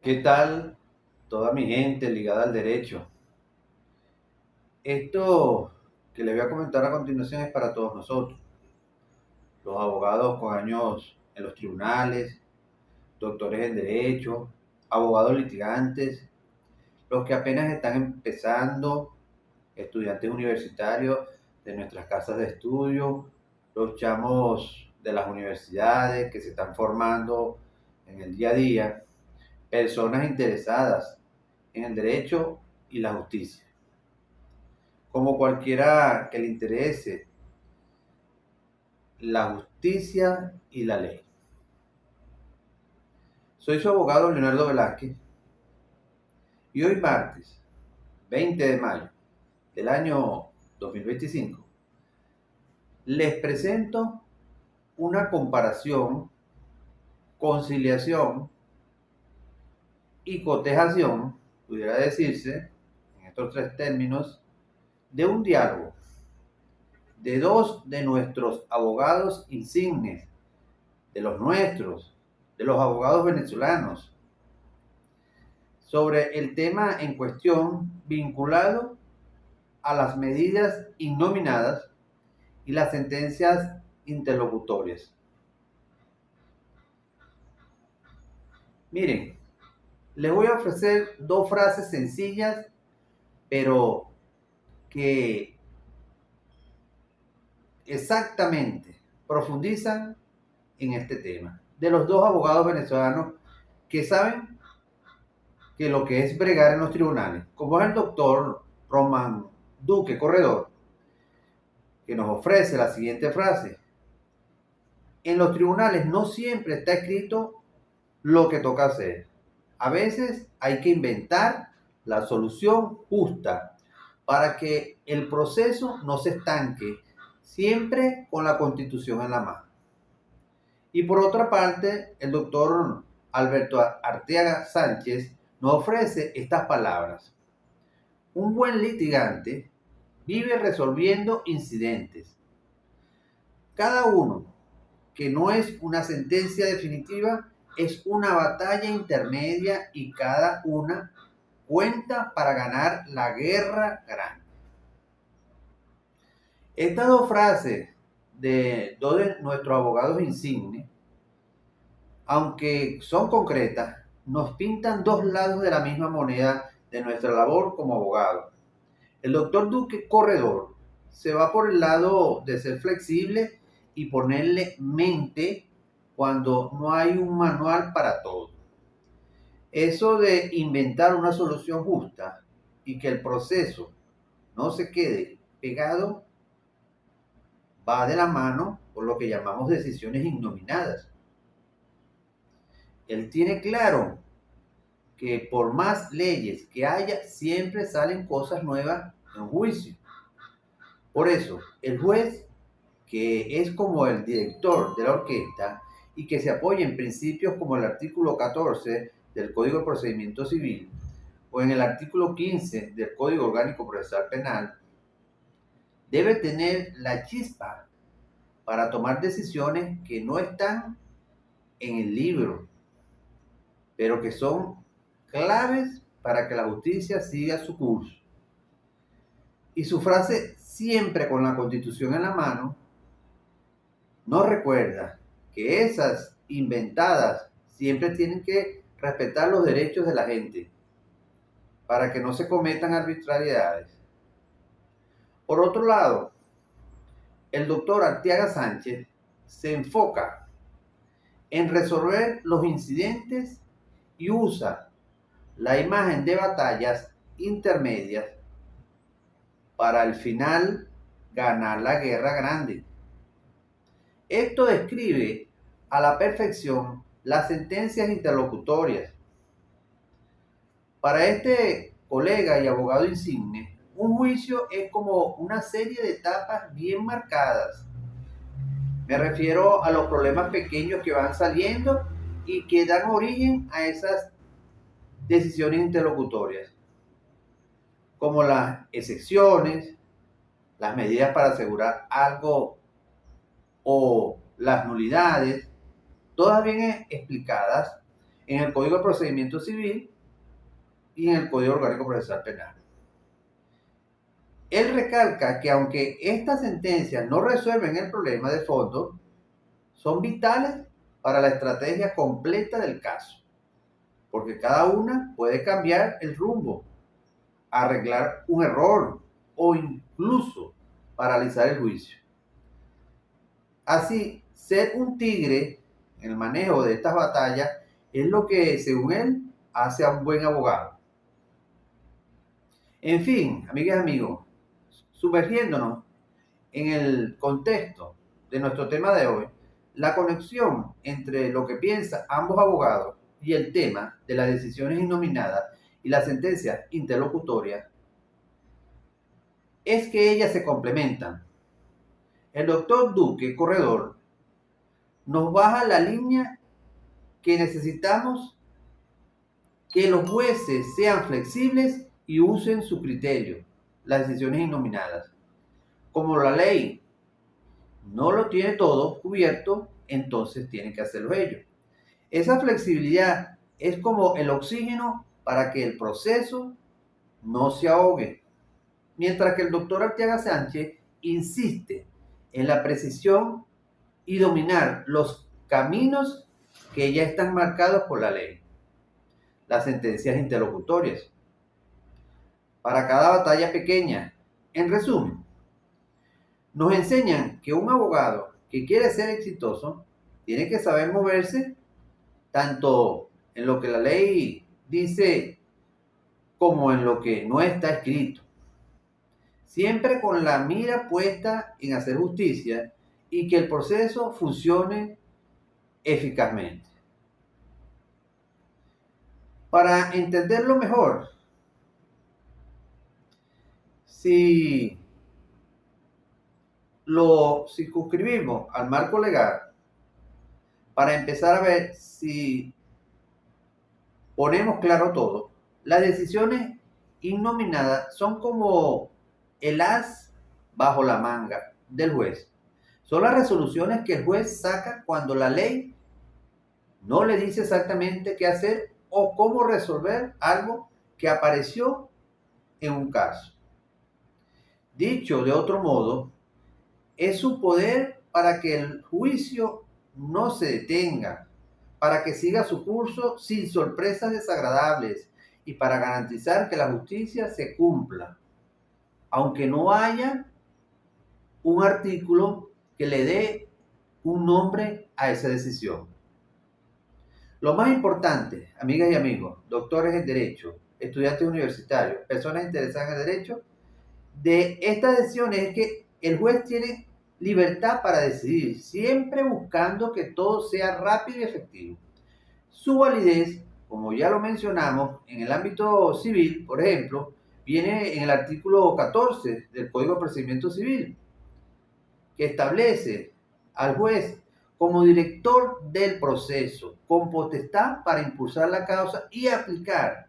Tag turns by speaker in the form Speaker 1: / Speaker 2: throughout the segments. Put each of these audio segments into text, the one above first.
Speaker 1: ¿Qué tal toda mi gente ligada al derecho? Esto que les voy a comentar a continuación es para todos nosotros, los abogados con años en los tribunales, doctores en derecho, abogados litigantes, los que apenas están empezando, estudiantes universitarios de nuestras casas de estudio, los chamos de las universidades que se están formando en el día a día, personas interesadas en el derecho y la justicia. Como cualquiera que le interese la justicia y la ley. Soy su abogado Leonardo Velázquez y hoy martes 20 de mayo del año 2025 les presento una comparación, conciliación y cotejación, pudiera decirse, en estos tres términos, de un diálogo de dos de nuestros abogados insignes, de los nuestros, de los abogados venezolanos, sobre el tema en cuestión vinculado a las medidas innominadas y las sentencias interlocutorias. Miren, les voy a ofrecer dos frases sencillas, pero que exactamente profundizan en este tema, de los dos abogados venezolanos que saben que lo que es bregar en los tribunales, como es el doctor Román Duque Corredor, que nos ofrece la siguiente frase: en los tribunales no siempre está escrito lo que toca hacer. A veces hay que inventar la solución justa para que el proceso no se estanque, siempre con la Constitución en la mano. Y por otra parte, el doctor Alberto Arteaga Sánchez nos ofrece estas palabras: un buen litigante vive resolviendo incidentes. Cada uno que no es una sentencia definitiva es una batalla intermedia y cada una cuenta para ganar la guerra grande. Estas dos frases de dos de nuestros abogados insignes, aunque son concretas, nos pintan dos lados de la misma moneda de nuestra labor como abogado. El doctor Duque Corredor se va por el lado de ser flexible y ponerle mente cuando no hay un manual para todo. Eso de inventar una solución justa y que el proceso no se quede pegado va de la mano por lo que llamamos decisiones innominadas. Él tiene claro que por más leyes que haya, siempre salen cosas nuevas en juicio. Por eso, el juez, que es como el director de la orquesta y que se apoya en principios como el artículo 14 del Código de Procedimiento Civil o en el artículo 15 del Código Orgánico Procesal Penal, debe tener la chispa para tomar decisiones que no están en el libro, pero que son claves para que la justicia siga su curso. Y su frase, siempre con la Constitución en la mano, nos recuerda que esas inventadas siempre tienen que respetar los derechos de la gente para que no se cometan arbitrariedades. Por otro lado, el doctor Arteaga Sánchez se enfoca en resolver los incidentes y usa la imagen de batallas intermedias para al final ganar la guerra grande. Esto describe a la perfección las sentencias interlocutorias. Para este colega y abogado insigne, un juicio es como una serie de etapas bien marcadas. Me refiero a los problemas pequeños que van saliendo y que dan origen a esas decisiones interlocutorias, como las excepciones, las medidas para asegurar algo o las nulidades, todas bien explicadas en el Código de Procedimiento Civil y en el Código Orgánico Procesal Penal. Él recalca que aunque estas sentencias no resuelven el problema de fondo, son vitales para la estrategia completa del caso, porque cada una puede cambiar el rumbo, arreglar un error o incluso paralizar el juicio. Así, ser un tigre en el manejo de estas batallas es lo que, según él, hace a un buen abogado. En fin, amigas y amigos, sumergiéndonos en el contexto de nuestro tema de hoy, la conexión entre lo que piensan ambos abogados y el tema de las decisiones innominadas y las sentencias interlocutorias es que ellas se complementan. El doctor Duque Corredor nos baja la línea que necesitamos que los jueces sean flexibles y usen su criterio, las decisiones innominadas. Como la ley no lo tiene todo cubierto, entonces tienen que hacerlo ellos. Esa flexibilidad es como el oxígeno para que el proceso no se ahogue. Mientras que el doctor Arteaga Sánchez insiste en la precisión y dominar los caminos que ya están marcados por la ley. Las sentencias interlocutorias. Para cada batalla pequeña. En resumen, nos enseñan que un abogado que quiere ser exitoso tiene que saber moverse tanto en lo que la ley dice como en lo que no está escrito. Siempre con la mira puesta en hacer justicia y que el proceso funcione eficazmente. Para entenderlo mejor, si lo circunscribimos al marco legal, para empezar a ver si ponemos claro todo, las decisiones innominadas son como el as bajo la manga del juez. Son las resoluciones que el juez saca cuando la ley no le dice exactamente qué hacer o cómo resolver algo que apareció en un caso. Dicho de otro modo, es su poder para que el juicio no se detenga, para que siga su curso sin sorpresas desagradables y para garantizar que la justicia se cumpla, aunque no haya un artículo que le dé un nombre a esa decisión. Lo más importante, amigas y amigos, doctores en Derecho, estudiantes universitarios, personas interesadas en el Derecho, de estas decisiones es que el juez tiene libertad para decidir, siempre buscando que todo sea rápido y efectivo. Su validez, como ya lo mencionamos, en el ámbito civil, por ejemplo, viene en el artículo 14 del Código de Procedimiento Civil, que establece al juez como director del proceso, con potestad para impulsar la causa y aplicar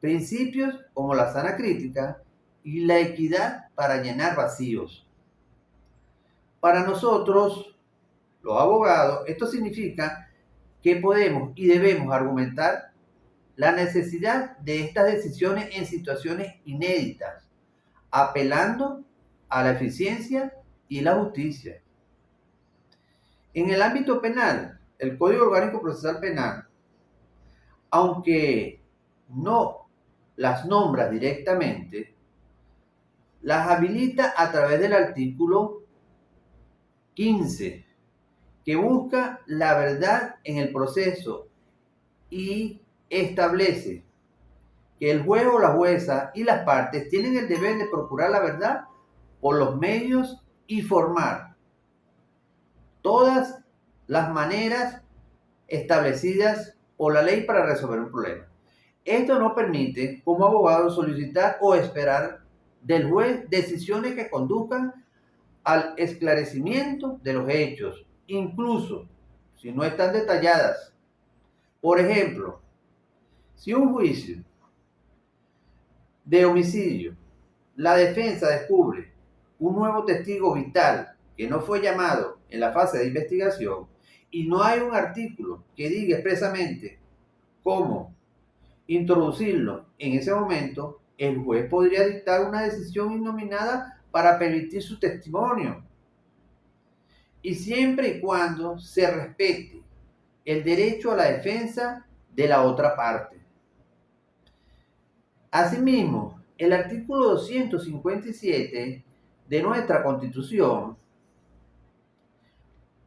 Speaker 1: principios como la sana crítica y la equidad para llenar vacíos. Para nosotros, los abogados, esto significa que podemos y debemos argumentar la necesidad de estas decisiones en situaciones inéditas, apelando a la eficiencia y la justicia. En el ámbito penal, el Código Orgánico Procesal Penal, aunque no las nombra directamente, las habilita a través del artículo 15, que busca la verdad en el proceso y establece que el juez o la jueza y las partes tienen el deber de procurar la verdad por los medios y formar todas las maneras establecidas por la ley para resolver un problema. Esto no permite, como abogado, solicitar o esperar del juez decisiones que conduzcan al esclarecimiento de los hechos, incluso si no están detalladas. Por ejemplo, si un juicio de homicidio, la defensa descubre un nuevo testigo vital que no fue llamado en la fase de investigación y no hay un artículo que diga expresamente cómo introducirlo en ese momento, el juez podría dictar una decisión innominada para permitir su testimonio. Y siempre y cuando se respete el derecho a la defensa de la otra parte. Asimismo, el artículo 257 de nuestra Constitución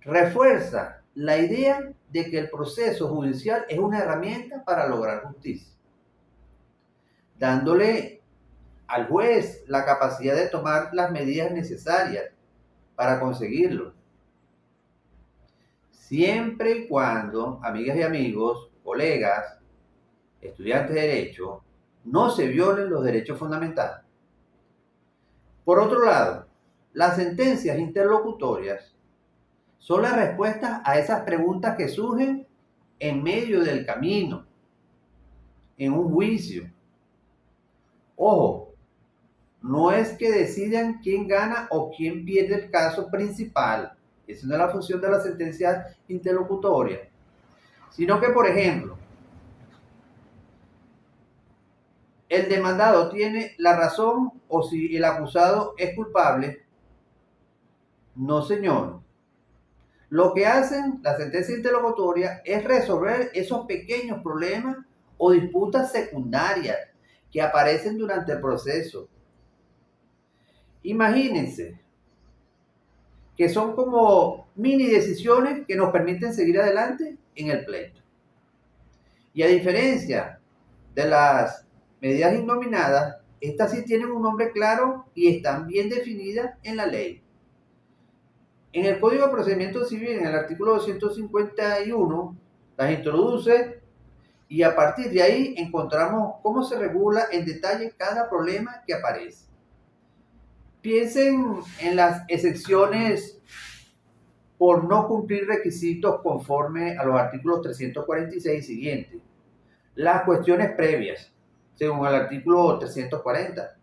Speaker 1: refuerza la idea de que el proceso judicial es una herramienta para lograr justicia, dándole al juez la capacidad de tomar las medidas necesarias para conseguirlo. Siempre y cuando, amigas y amigos, colegas, estudiantes de Derecho, no se violen los derechos fundamentales. Por otro lado, las sentencias interlocutorias son las respuestas a esas preguntas que surgen en medio del camino, en un juicio. Ojo, no es que decidan quién gana o quién pierde el caso principal. Esa no es la función de la sentencia interlocutoria. Sino que, por ejemplo, el demandado tiene la razón o si el acusado es culpable. No, señor. Lo que hacen las sentencias interlocutorias es resolver esos pequeños problemas o disputas secundarias que aparecen durante el proceso. Imagínense que son como mini decisiones que nos permiten seguir adelante en el pleito. Y a diferencia de las medidas innominadas, estas sí tienen un nombre claro y están bien definidas en la ley. En el Código de Procedimiento Civil, en el artículo 251, las introduce y a partir de ahí encontramos cómo se regula en detalle cada problema que aparece. Piensen en las excepciones por no cumplir requisitos conforme a los artículos 346 y siguientes. Las cuestiones previas, según el artículo 340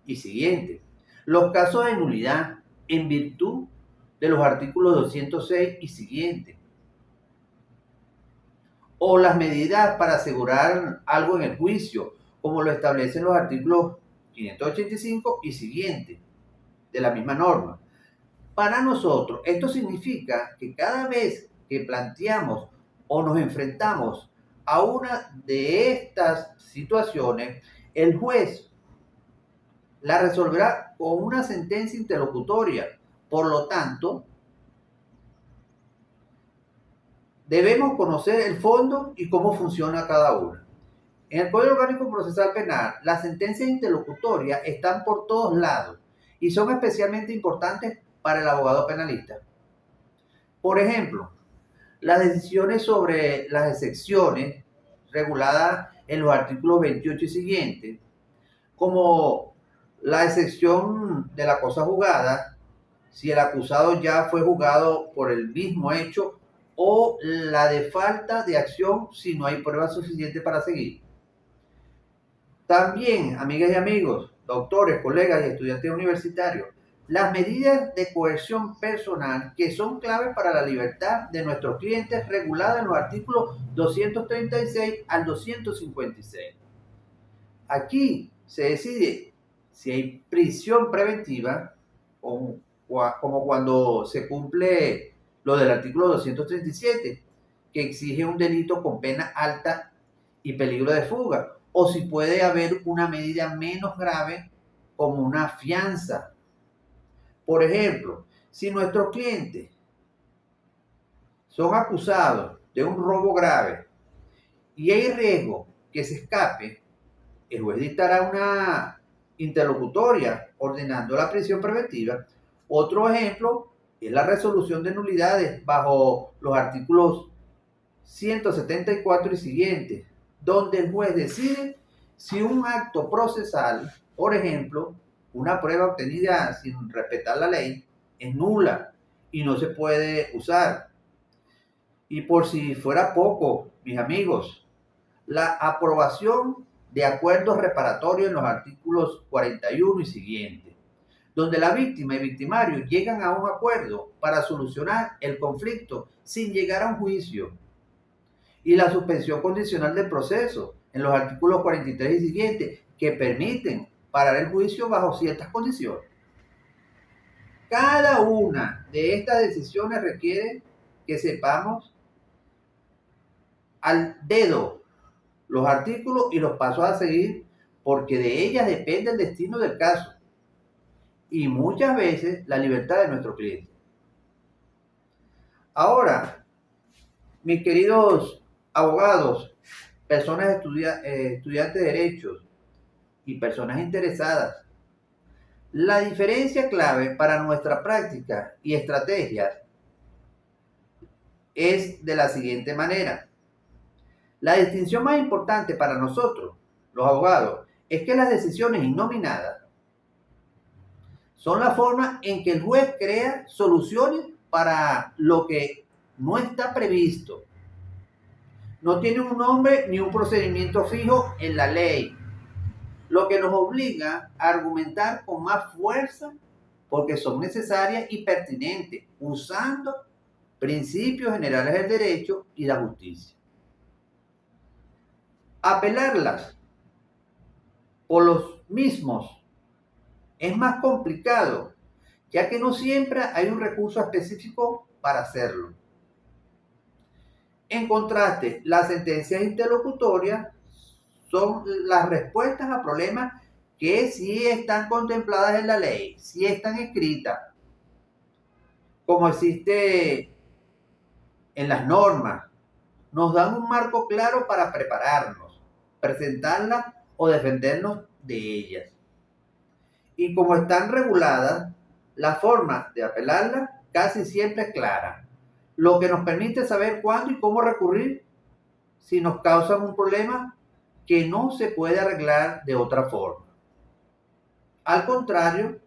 Speaker 1: y siguiente. Los casos de nulidad en virtud de los artículos 206 y siguiente. O las medidas para asegurar algo en el juicio, como lo establecen los artículos 585 y siguiente de la misma norma. Para nosotros, esto significa que cada vez que planteamos o nos enfrentamos a una de estas situaciones, el juez la resolverá con una sentencia interlocutoria. Por lo tanto, debemos conocer el fondo y cómo funciona cada una. En el Código Orgánico Procesal Penal, las sentencias interlocutorias están por todos lados y son especialmente importantes para el abogado penalista. Por ejemplo, las decisiones sobre las excepciones reguladas en los artículos 28 y siguientes, como la excepción de la cosa juzgada, si el acusado ya fue juzgado por el mismo hecho, o la de falta de acción si no hay pruebas suficientes para seguir. También, amigas y amigos, doctores, colegas y estudiantes universitarios, las medidas de coerción personal que son claves para la libertad de nuestros clientes reguladas en los artículos 236 al 256. Aquí se decide si hay prisión preventiva, como cuando se cumple lo del artículo 237, que exige un delito con pena alta y peligro de fuga, o si puede haber una medida menos grave como una fianza. Por ejemplo, si nuestros clientes son acusados de un robo grave y hay riesgo que se escape, el juez dictará una interlocutoria ordenando la prisión preventiva. Otro ejemplo es la resolución de nulidades bajo los artículos 174 y siguientes, donde el juez decide si un acto procesal, por ejemplo, una prueba obtenida sin respetar la ley, es nula y no se puede usar. Y por si fuera poco, mis amigos, la aprobación de acuerdos reparatorios en los artículos 41 y siguientes, donde la víctima y victimario llegan a un acuerdo para solucionar el conflicto sin llegar a un juicio. y la suspensión condicional del proceso en los artículos 43 y siguientes, que permiten parar el juicio bajo ciertas condiciones. Cada una de estas decisiones requiere que sepamos al dedo los artículos y los pasos a seguir, porque de ellas depende el destino del caso y muchas veces la libertad de nuestro cliente. Ahora, mis queridos abogados, personas estudiantes de derechos y personas interesadas, la diferencia clave para nuestra práctica y estrategias es de la siguiente manera. La distinción más importante para nosotros, los abogados, es que las decisiones innominadas son la forma en que el juez crea soluciones para lo que no está previsto. No tiene un nombre ni un procedimiento fijo en la ley, lo que nos obliga a argumentar con más fuerza porque son necesarias y pertinentes, usando principios generales del derecho y la justicia. Apelarlas por los mismos es más complicado, ya que no siempre hay un recurso específico para hacerlo. En contraste, las sentencias interlocutorias son las respuestas a problemas que sí están contempladas en la ley, sí están escritas, como existe en las normas. Nos dan un marco claro para prepararnos, presentarlas o defendernos de ellas. Y como están reguladas, la forma de apelarlas casi siempre es clara, lo que nos permite saber cuándo y cómo recurrir si nos causan un problema que no se puede arreglar de otra forma. Al contrario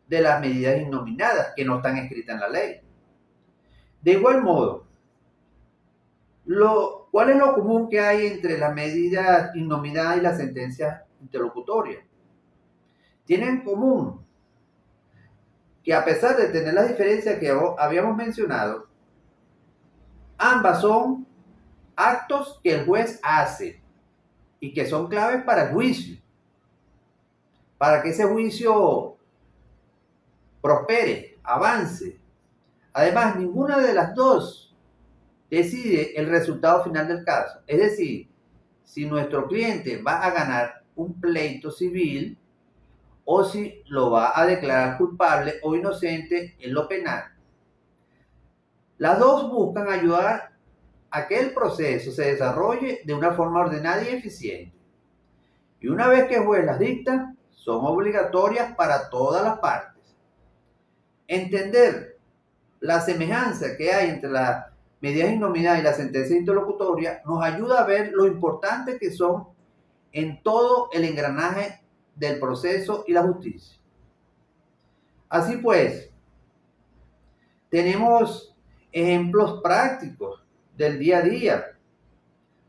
Speaker 1: de las medidas innominadas que no están escritas en la ley. De igual modo, ¿cuál es lo común que hay entre las medidas innominadas y las sentencias interlocutorias? Tienen en común que, a pesar de tener las diferencias que habíamos mencionado, ambas son actos que el juez hace y que son claves para el juicio, para que ese juicio prospere, avance. Además, ninguna de las dos decide el resultado final del caso. Es decir, si nuestro cliente va a ganar un pleito civil o si lo va a declarar culpable o inocente en lo penal. Las dos buscan ayudar a que el proceso se desarrolle de una forma ordenada y eficiente. Y una vez que el juez las dicta, son obligatorias para todas las partes. Entender la semejanza que hay entre las medidas innominadas y la sentencia interlocutoria nos ayuda a ver lo importante que son en todo el engranaje del proceso y la justicia. Así pues, tenemos ejemplos prácticos del día a día.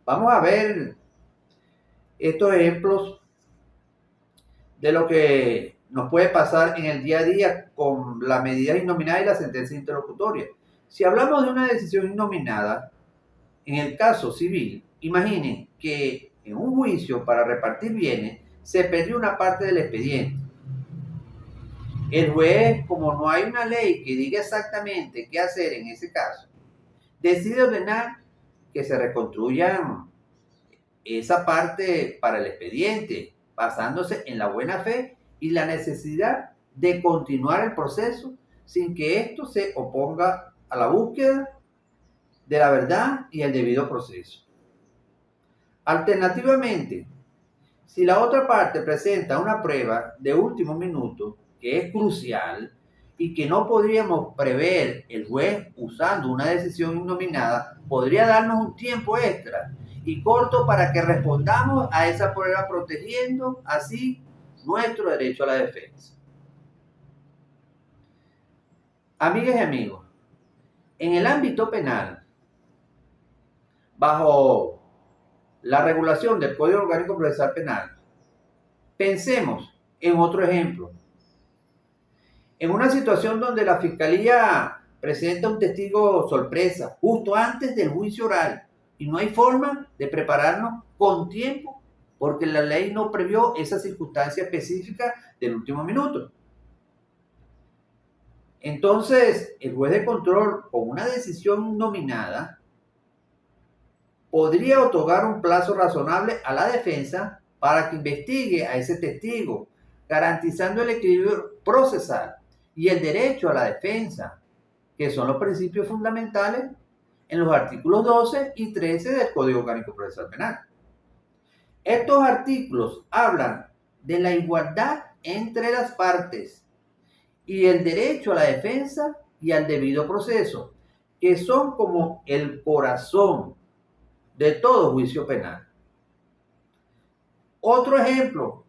Speaker 1: Vamos a ver estos ejemplos de lo que nos puede pasar en el día a día con la medida innominada y la sentencia interlocutoria. Si hablamos de una decisión innominada, en el caso civil, imaginen que en un juicio para repartir bienes se perdió una parte del expediente. El juez, como no hay una ley que diga exactamente qué hacer en ese caso, decide ordenar que se reconstruya esa parte para el expediente, basándose en la buena fe y la necesidad de continuar el proceso sin que esto se oponga a la búsqueda de la verdad y el debido proceso. Alternativamente, si la otra parte presenta una prueba de último minuto que es crucial y que no podríamos prever, el juez, usando una decisión innominada, podría darnos un tiempo extra y corto para que respondamos a esa prueba, protegiendo así nuestro derecho a la defensa. Amigas y amigos, en el ámbito penal, bajo la regulación del Código Orgánico Procesal Penal, pensemos en otro ejemplo. En una situación donde la Fiscalía presenta un testigo sorpresa justo antes del juicio oral y no hay forma de prepararnos con tiempo porque la ley no previó esa circunstancia específica del último minuto. Entonces, el juez de control, con una decisión nominada, podría otorgar un plazo razonable a la defensa para que investigue a ese testigo, garantizando el equilibrio procesal y el derecho a la defensa, que son los principios fundamentales en los artículos 12 y 13 del Código Orgánico Procesal Penal. Estos artículos hablan de la igualdad entre las partes y el derecho a la defensa y al debido proceso, que son como el corazón de todo juicio penal. Otro ejemplo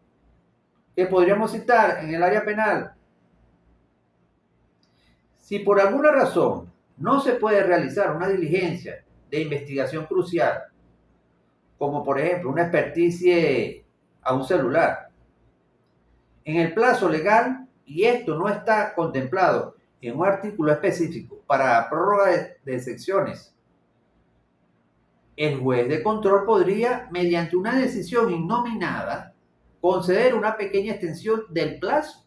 Speaker 1: que podríamos citar en el área penal: si por alguna razón no se puede realizar una diligencia de investigación crucial, como por ejemplo una experticia a un celular, en el plazo legal, y esto no está contemplado en un artículo específico para prórroga de secciones, el juez de control podría, mediante una decisión innominada, conceder una pequeña extensión del plazo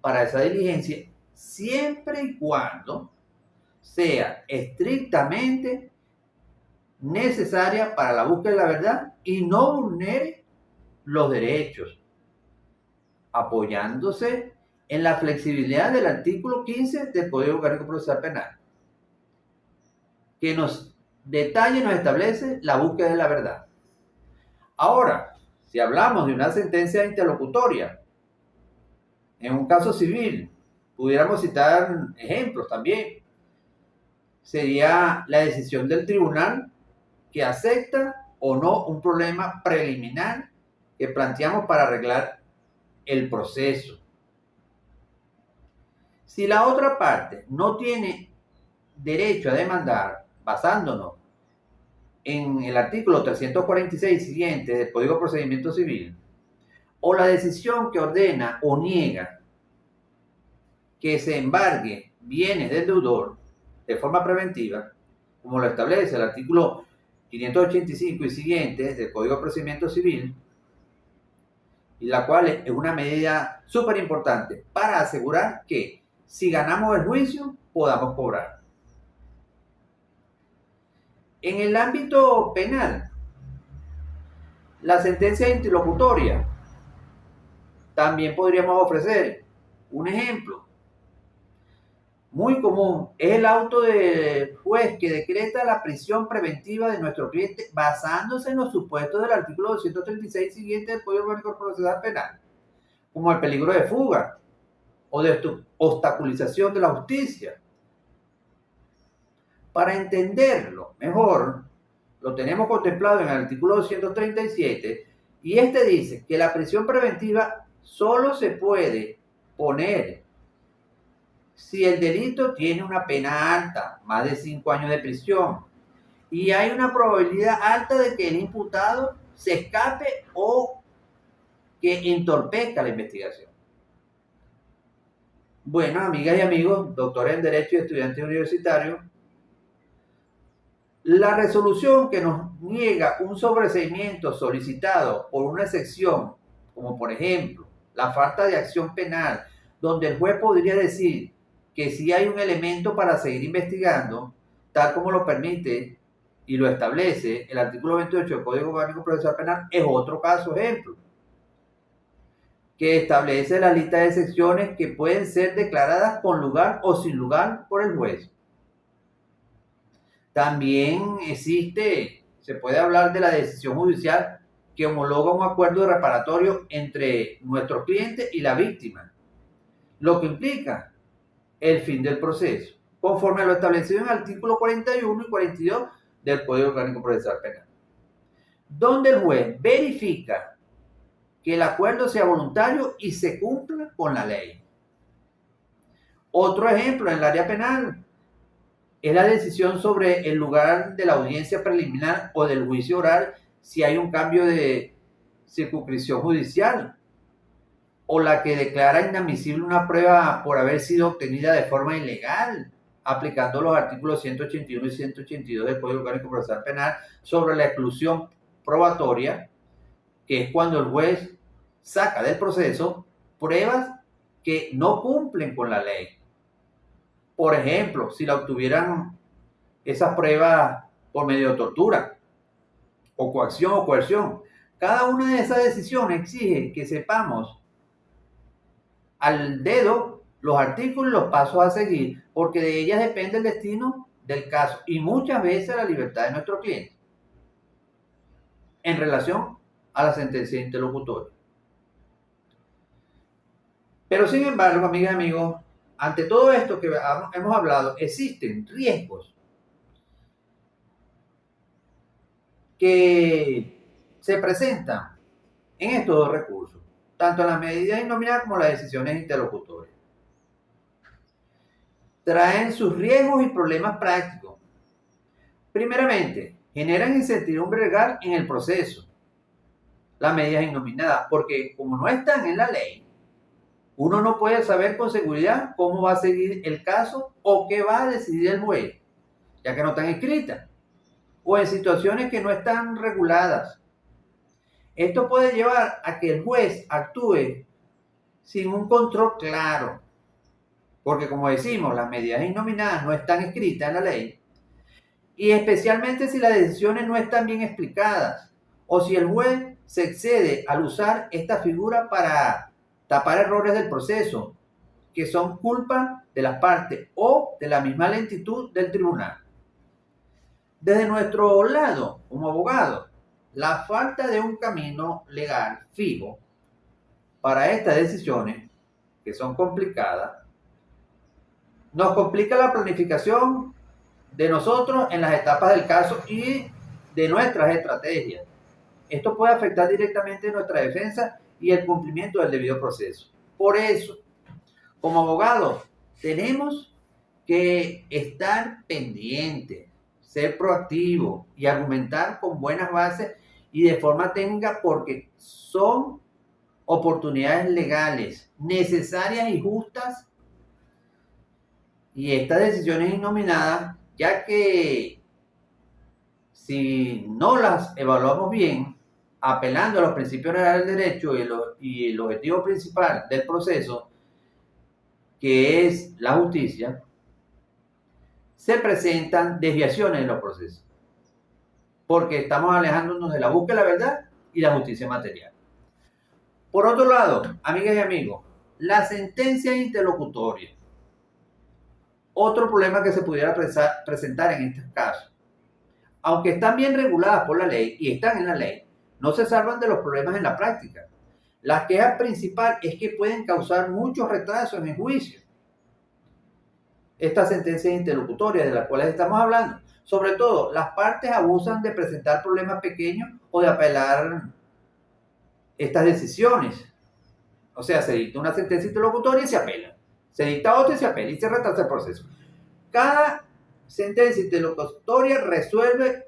Speaker 1: para esa diligencia, siempre y cuando sea estrictamente necesaria para la búsqueda de la verdad y no vulnere los derechos, apoyándose en la flexibilidad del artículo 15 del Código Orgánico Procesal Penal, que nos detalla y nos establece la búsqueda de la verdad. Ahora, si hablamos de una sentencia interlocutoria, en un caso civil, pudiéramos citar ejemplos también. Sería la decisión del tribunal que acepta o no un problema preliminar que planteamos para arreglar el proceso. Si la otra parte no tiene derecho a demandar, basándonos en el artículo 346 siguiente del Código de Procedimiento Civil, o la decisión que ordena o niega que se embargue bienes del deudor de forma preventiva, como lo establece el artículo 585 y siguientes del Código de Procedimiento Civil, y la cual es una medida súper importante para asegurar que si ganamos el juicio podamos cobrar. En el ámbito penal, la sentencia interlocutoria también podríamos ofrecer un ejemplo muy común: es el auto del juez que decreta la prisión preventiva de nuestro cliente basándose en los supuestos del artículo 236 siguiente del Código Orgánico Procesal Penal, como el peligro de fuga o de obstaculización de la justicia. Para entenderlo mejor, lo tenemos contemplado en el artículo 237, y este dice que la prisión preventiva solo se puede poner si el delito tiene una pena alta, más de 5 años de prisión, y hay una probabilidad alta de que el imputado se escape o que entorpezca la investigación. Bueno, amigas y amigos, doctores en Derecho y estudiantes universitarios, la resolución que nos niega un sobreseimiento solicitado por una excepción, como por ejemplo la falta de acción penal, donde el juez podría decir que sí hay un elemento para seguir investigando, tal como lo permite y lo establece el artículo 28 del Código Orgánico Procesal Penal, es otro caso ejemplo, que establece la lista de excepciones que pueden ser declaradas con lugar o sin lugar por el juez. También se puede hablar de la decisión judicial que homologa un acuerdo reparatorio entre nuestro cliente y la víctima, lo que implica el fin del proceso, conforme a lo establecido en el artículo 41 y 42 del Código Orgánico Procesal Penal, donde el juez verifica que el acuerdo sea voluntario y se cumpla con la ley. Otro ejemplo en el área penal es la decisión sobre el lugar de la audiencia preliminar o del juicio oral si hay un cambio de circunscripción judicial, o la que declara inadmisible una prueba por haber sido obtenida de forma ilegal aplicando los artículos 181 y 182 del Código Orgánico Procesal Penal sobre la exclusión probatoria, que es cuando el juez saca del proceso pruebas que no cumplen con la ley. Por ejemplo, si la obtuvieran esas pruebas por medio de tortura, o coacción o coerción. Cada una de esas decisiones exige que sepamos al dedo los artículos y los pasos a seguir, porque de ellas depende el destino del caso y muchas veces la libertad de nuestro cliente en relación a la sentencia interlocutoria. Pero sin embargo, amigas y amigos, ante todo esto que hemos hablado, existen riesgos que se presentan en estos dos recursos, tanto en las medidas innominadas como en las decisiones interlocutorias. Traen sus riesgos y problemas prácticos. Primeramente, generan incertidumbre legal en el proceso, las medidas innominadas, porque como no están en la ley, uno no puede saber con seguridad cómo va a seguir el caso o qué va a decidir el juez, ya que no están escritas, o en situaciones que no están reguladas. Esto puede llevar a que el juez actúe sin un control claro, porque como decimos, las medidas innominadas no están escritas en la ley, y especialmente si las decisiones no están bien explicadas, o si el juez se excede al usar esta figura para tapar errores del proceso, que son culpa de las partes o de la misma lentitud del tribunal. Desde nuestro lado, como abogado, la falta de un camino legal fijo para estas decisiones, que son complicadas, nos complica la planificación de nosotros en las etapas del caso y de nuestras estrategias. Esto puede afectar directamente nuestra defensa y el cumplimiento del debido proceso. Por eso, como abogados, tenemos que estar pendientes, ser proactivos y argumentar con buenas bases y de forma técnica, porque son oportunidades legales necesarias y justas, y estas decisiones innominadas, ya que si no las evaluamos bien, apelando a los principios generales del derecho y el objetivo principal del proceso, que es la justicia, se presentan desviaciones en los procesos, porque estamos alejándonos de la búsqueda de la verdad y la justicia material. Por otro lado, amigas y amigos, la sentencia interlocutoria. Otro problema que se pudiera presentar en estos casos. Aunque están bien reguladas por la ley y están en la ley, no se salvan de los problemas en la práctica. La queja principal es que pueden causar muchos retrasos en el juicio. Estas sentencias interlocutorias de las cuales estamos hablando, sobre todo, las partes abusan de presentar problemas pequeños o de apelar estas decisiones. O sea, se dicta una sentencia interlocutoria y se apela. Se dicta otra y se apela y se retrasa el proceso. Cada sentencia interlocutoria resuelve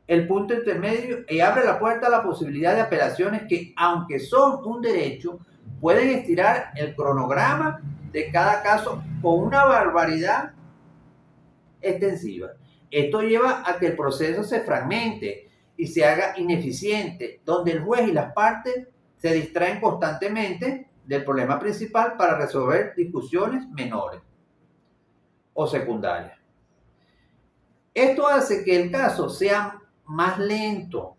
Speaker 1: el punto intermedio y abre la puerta a la posibilidad de apelaciones que, aunque son un derecho, pueden estirar el cronograma de cada caso con una barbaridad extensiva. Esto lleva a que el proceso se fragmente y se haga ineficiente, donde el juez y las partes se distraen constantemente del problema principal para resolver discusiones menores o secundarias. Esto hace que el caso sea más lento,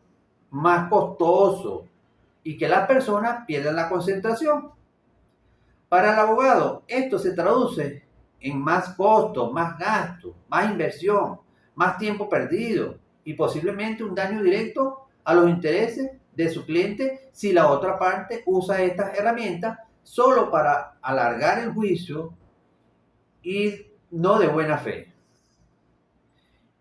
Speaker 1: más costoso y que las personas pierdan la concentración. Para el abogado, esto se traduce en más costos, más gastos, más inversión, más tiempo perdido y posiblemente un daño directo a los intereses de su cliente si la otra parte usa estas herramientas solo para alargar el juicio y no de buena fe.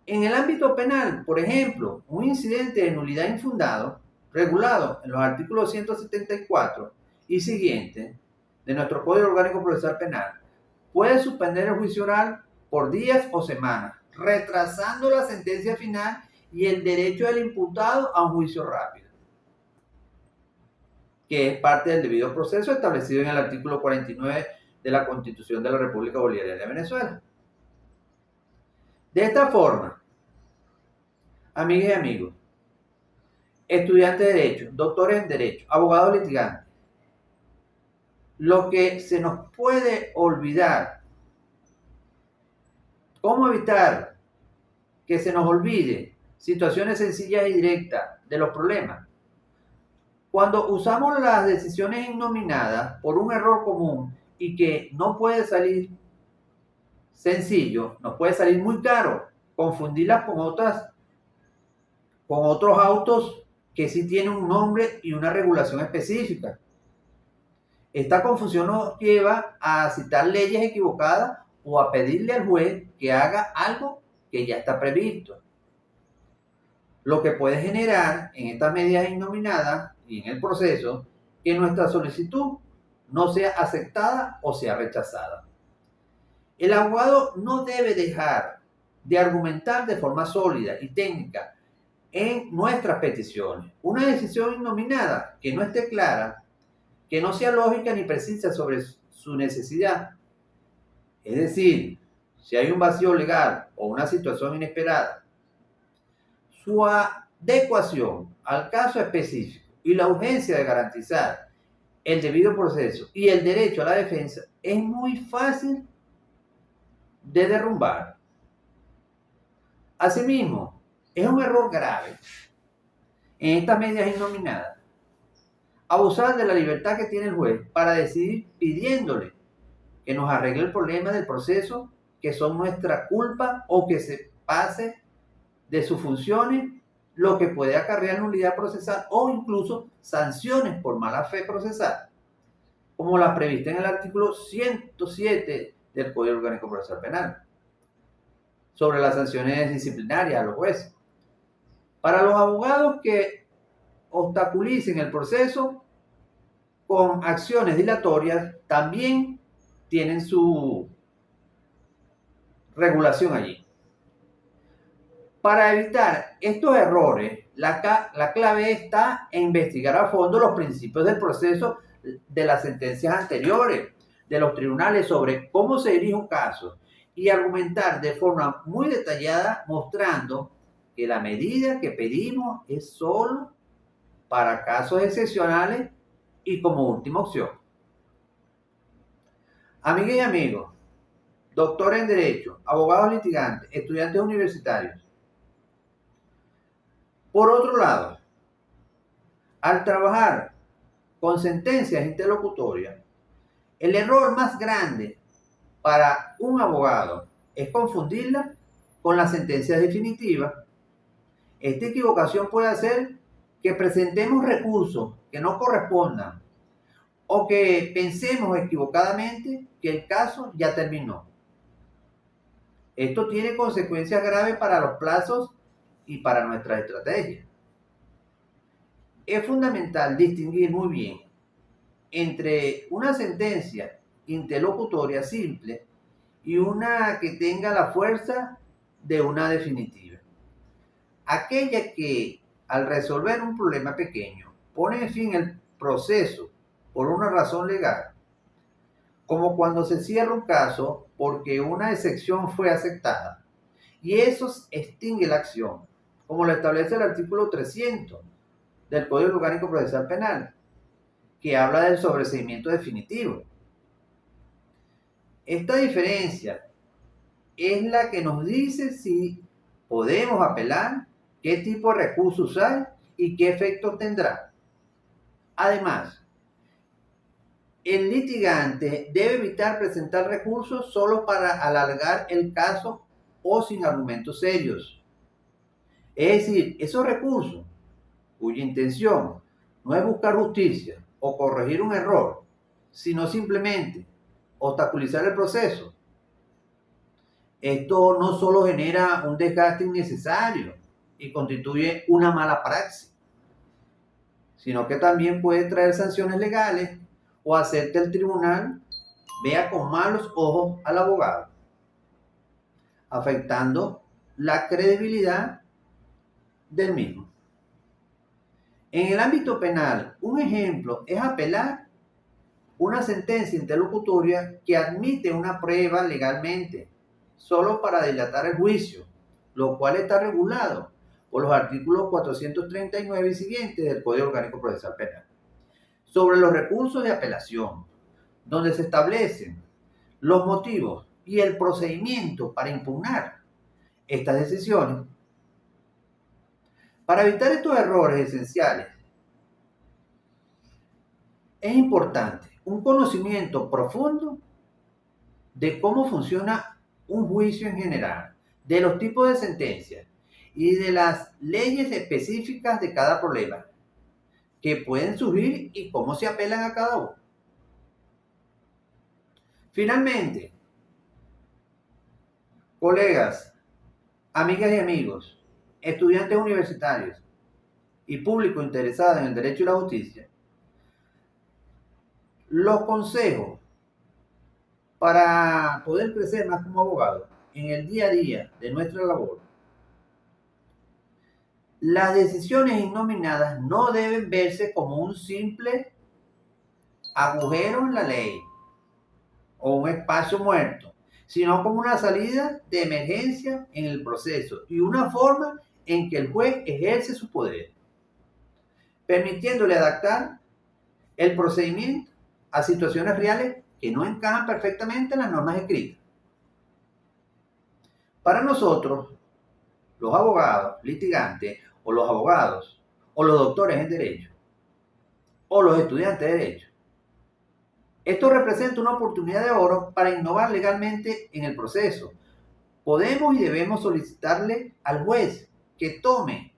Speaker 1: En el ámbito penal, por ejemplo, un incidente de nulidad infundado, regulado en los artículos 174 y siguientes de nuestro Código Orgánico Procesal Penal, puede suspender el juicio oral por días o semanas, retrasando la sentencia final y el derecho del imputado a un juicio rápido, que es parte del debido proceso establecido en el artículo 49 de la Constitución de la República Bolivariana de Venezuela. De esta forma, amigas y amigos, estudiantes de Derecho, doctores en Derecho, abogados litigantes, lo que se nos puede olvidar, cómo evitar que se nos olvide situaciones sencillas y directas de los problemas. Cuando usamos las decisiones innominadas por un error común y que no puede salir sencillo, nos puede salir muy caro confundirlas con otros autos que sí tienen un nombre y una regulación específica. Esta confusión nos lleva a citar leyes equivocadas o a pedirle al juez que haga algo que ya está previsto, lo que puede generar en estas medidas innominadas y en el proceso que nuestra solicitud no sea aceptada o sea rechazada. El abogado no debe dejar de argumentar de forma sólida y técnica en nuestras peticiones. Una decisión innominada que no esté clara, que no sea lógica ni precisa sobre su necesidad, es decir, si hay un vacío legal o una situación inesperada, su adecuación al caso específico y la urgencia de garantizar el debido proceso y el derecho a la defensa es muy fácil de derrumbar. Asimismo, es un error grave en estas medidas innominadas abusar de la libertad que tiene el juez para decidir pidiéndole que nos arregle el problema del proceso que son nuestra culpa o que se pase de sus funciones, lo que puede acarrear nulidad procesal o incluso sanciones por mala fe procesal, como las previstas en el artículo 107 del Código Orgánico Procesal Penal, sobre las sanciones disciplinarias a los jueces. Para los abogados que obstaculicen el proceso con acciones dilatorias, también tienen su regulación allí. Para evitar estos errores, la clave está en investigar a fondo los principios del proceso de las sentencias anteriores de los tribunales sobre cómo se dirige un caso y argumentar de forma muy detallada mostrando que la medida que pedimos es solo para casos excepcionales y como última opción. Amigas y amigos, doctores en Derecho, abogados litigantes, estudiantes universitarios. Por otro lado, al trabajar con sentencias interlocutorias, el error más grande para un abogado es confundirla con las sentencias definitivas. Esta equivocación puede hacer que presentemos recursos que no correspondan o que pensemos equivocadamente que el caso ya terminó. Esto tiene consecuencias graves para los plazos y para nuestra estrategia. Es fundamental distinguir muy bien entre una sentencia interlocutoria simple y una que tenga la fuerza de una definitiva. Aquella que, al resolver un problema pequeño, pone en fin el proceso por una razón legal, como cuando se cierra un caso porque una excepción fue aceptada, y eso extingue la acción, como lo establece el artículo 300 del Código Orgánico Procesal Penal, que habla del sobreseimiento definitivo. Esta diferencia es la que nos dice si podemos apelar, qué tipo de recursos hay y qué efecto tendrá. Además, el litigante debe evitar presentar recursos solo para alargar el caso o sin argumentos serios. Es decir, esos recursos cuya intención no es buscar justicia o corregir un error, sino simplemente obstaculizar el proceso. Esto no solo genera un desgaste innecesario y constituye una mala praxis, sino que también puede traer sanciones legales o hacer que el tribunal vea con malos ojos al abogado, afectando la credibilidad del mismo. En el ámbito penal, un ejemplo es apelar una sentencia interlocutoria que admite una prueba legalmente solo para dilatar el juicio, lo cual está regulado por los artículos 439 y siguientes del Código Orgánico Procesal Penal. Sobre los recursos de apelación, donde se establecen los motivos y el procedimiento para impugnar estas decisiones. Para evitar estos errores esenciales, es importante un conocimiento profundo de cómo funciona un juicio en general, de los tipos de sentencias y de las leyes específicas de cada problema que pueden surgir y cómo se apelan a cada uno. Finalmente, colegas, amigas y amigos, estudiantes universitarios y público interesado en el derecho y la justicia, los consejos para poder crecer más como abogado en el día a día de nuestra labor. Las decisiones innominadas no deben verse como un simple agujero en la ley o un espacio muerto, sino como una salida de emergencia en el proceso y una forma en que el juez ejerce su poder, permitiéndole adaptar el procedimiento a situaciones reales que no encajan perfectamente en las normas escritas. Para nosotros, los abogados, litigantes, o los abogados, o los doctores en derecho, o los estudiantes de derecho, esto representa una oportunidad de oro para innovar legalmente en el proceso. Podemos y debemos solicitarle al juez que tome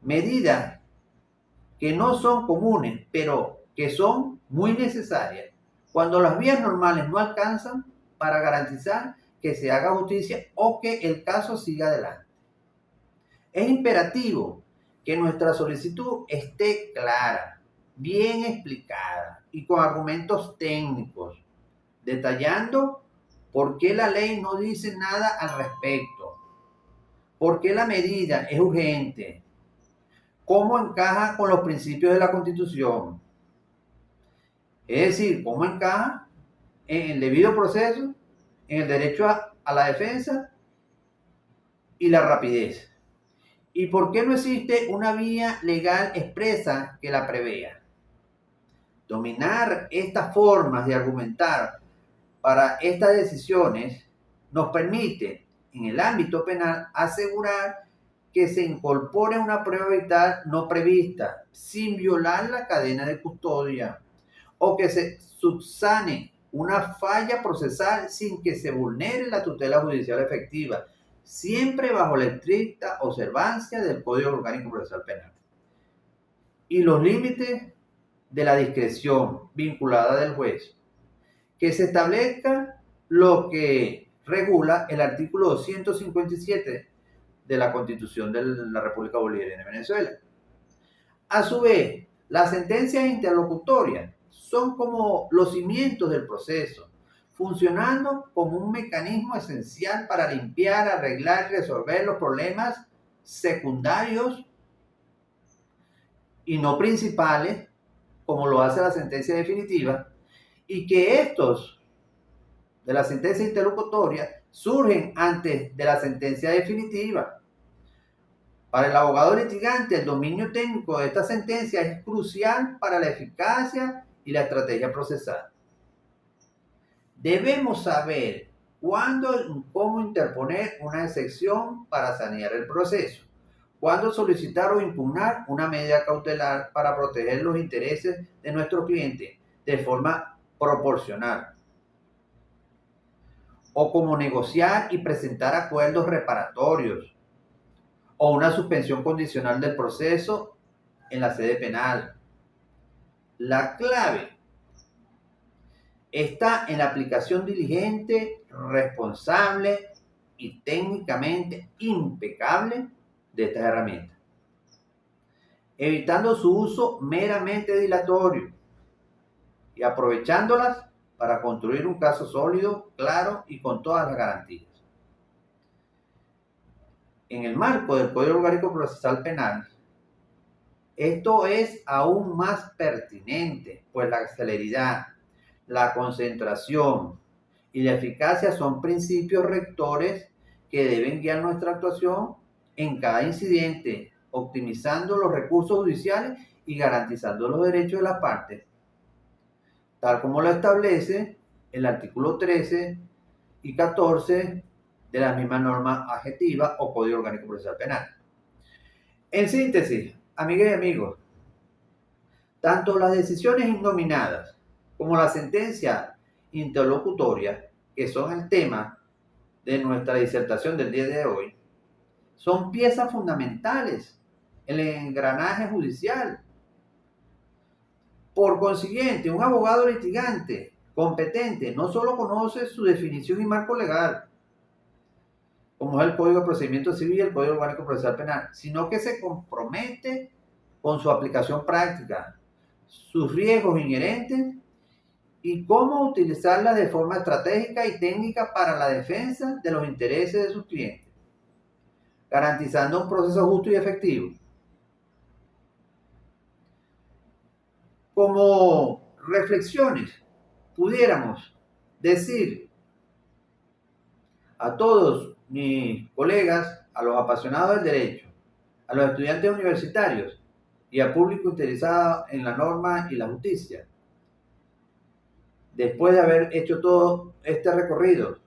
Speaker 1: medidas que no son comunes, pero que son muy necesarias cuando las vías normales no alcanzan para garantizar que se haga justicia o que el caso siga adelante. Es imperativo que nuestra solicitud esté clara, bien explicada y con argumentos técnicos, detallando por qué la ley no dice nada al respecto, por qué la medida es urgente, cómo encaja con los principios de la Constitución, es decir, cómo encaja en el debido proceso, en el derecho a la defensa y la rapidez. ¿Y por qué no existe una vía legal expresa que la prevea? Dominar estas formas de argumentar para estas decisiones nos permite, en el ámbito penal, asegurar que se incorpore una prueba vital no prevista, sin violar la cadena de custodia, o que se subsane una falla procesal sin que se vulnere la tutela judicial efectiva, siempre bajo la estricta observancia del Código Orgánico Procesal Penal y los límites de la discreción vinculada del juez, que se establezca lo que regula el artículo 257 de la Constitución de la República Bolivariana de Venezuela. A su vez, las sentencias interlocutorias son como los cimientos del proceso, funcionando como un mecanismo esencial para limpiar, arreglar y resolver los problemas secundarios y no principales, como lo hace la sentencia definitiva, y que estos de la sentencia interlocutoria surgen antes de la sentencia definitiva. Para el abogado litigante, el dominio técnico de esta sentencia es crucial para la eficacia y la estrategia procesal. Debemos saber cuándo y cómo interponer una excepción para sanear el proceso, cuándo solicitar o impugnar una medida cautelar para proteger los intereses de nuestro cliente de forma proporcional, o cómo negociar y presentar acuerdos reparatorios, o una suspensión condicional del proceso en la sede penal. La clave está en la aplicación diligente, responsable y técnicamente impecable de estas herramientas, evitando su uso meramente dilatorio y aprovechándolas para construir un caso sólido, claro y con todas las garantías. En el marco del Código Orgánico Procesal Penal, esto es aún más pertinente, pues la celeridad, la concentración y la eficacia son principios rectores que deben guiar nuestra actuación en cada incidente, optimizando los recursos judiciales y garantizando los derechos de las partes, tal como lo establece el artículo 13 y 14 de la misma norma adjetiva o Código Orgánico Procesal Penal. En síntesis, amigas y amigos, tanto las decisiones innominadas como la sentencia interlocutoria, que son el tema de nuestra disertación del día de hoy, son piezas fundamentales en el engranaje judicial. Por consiguiente, un abogado litigante competente no solo conoce su definición y marco legal, como es el Código de Procedimiento Civil y el Código Orgánico Procesal Penal, sino que se compromete con su aplicación práctica, sus riesgos inherentes y cómo utilizarla de forma estratégica y técnica para la defensa de los intereses de sus clientes, garantizando un proceso justo y efectivo. Como reflexiones, pudiéramos decir a todos mis colegas, a los apasionados del derecho, a los estudiantes universitarios y al público interesado en la norma y la justicia, después de haber hecho todo este recorrido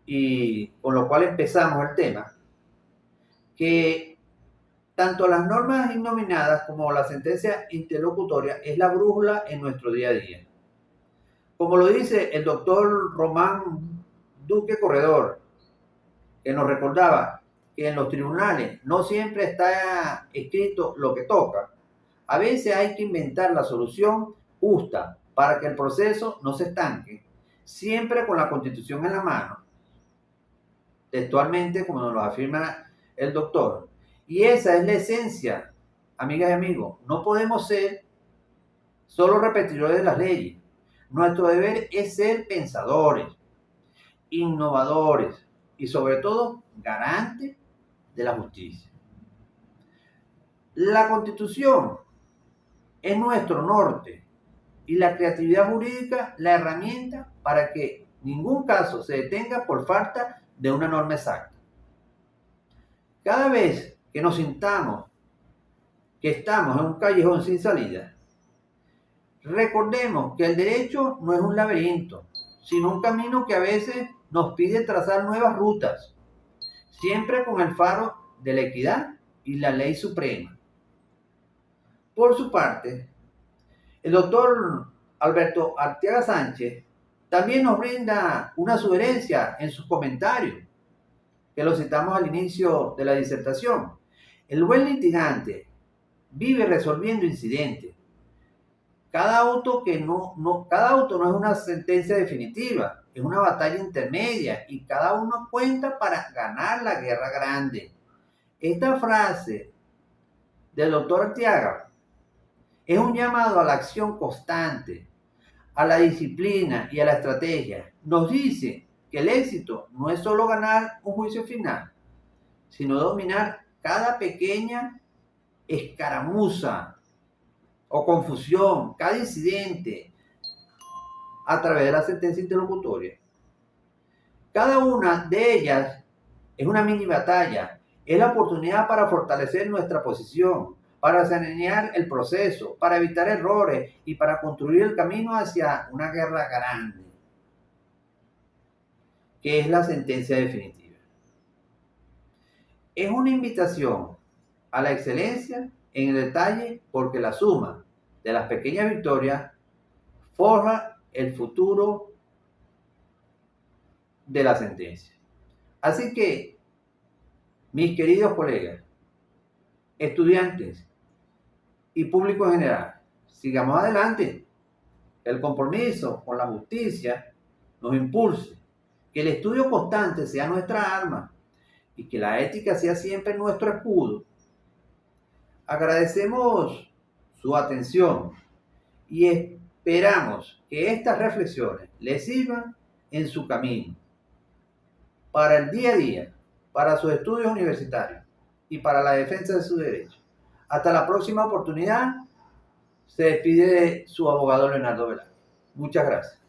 Speaker 1: y con lo cual empezamos el tema, que tanto las normas innominadas como la sentencia interlocutoria es la brújula en nuestro día a día. Como lo dice el doctor Román Duque Corredor, que nos recordaba que en los tribunales no siempre está escrito lo que toca. A veces hay que inventar la solución justa para que el proceso no se estanque, siempre con la Constitución en la mano, textualmente como nos lo afirma el doctor. Y esa es la esencia, amigas y amigos. No podemos ser solo repetidores de las leyes. Nuestro deber es ser pensadores, innovadores y sobre todo garantes de la justicia. La Constitución es nuestro norte y la creatividad jurídica la herramienta para que ningún caso se detenga por falta de una norma exacta. Cada vez que nos sintamos que estamos en un callejón sin salida, recordemos que el derecho no es un laberinto, sino un camino que a veces nos pide trazar nuevas rutas, siempre con el faro de la equidad y la ley suprema. Por su parte, el doctor Alberto Arteaga Sánchez también nos brinda una sugerencia en sus comentarios, que lo citamos al inicio de la disertación. El buen litigante vive resolviendo incidentes. Cada auto no es una sentencia definitiva, es una batalla intermedia y cada uno cuenta para ganar la guerra grande. Esta frase del doctor Arteaga es un llamado a la acción constante, a la disciplina y a la estrategia. Nos dice que el éxito no es solo ganar un juicio final, sino dominar cada pequeña escaramuza o confusión, cada incidente a través de la sentencia interlocutoria. Cada una de ellas es una mini batalla, es la oportunidad para fortalecer nuestra posición, para sanear el proceso, para evitar errores y para construir el camino hacia una guerra grande, que es la sentencia definitiva. Es una invitación a la excelencia en el detalle porque la suma de las pequeñas victorias forja el futuro de la sentencia. Así que, mis queridos colegas, estudiantes y público en general, sigamos adelante. El compromiso con la justicia nos impulse, que el estudio constante sea nuestra arma y que la ética sea siempre nuestro escudo. Agradecemos su atención y esperamos que estas reflexiones les sirvan en su camino, para el día a día, para sus estudios universitarios y para la defensa de sus derechos. Hasta la próxima oportunidad. Se despide su abogado Leonardo Velázquez. Muchas gracias.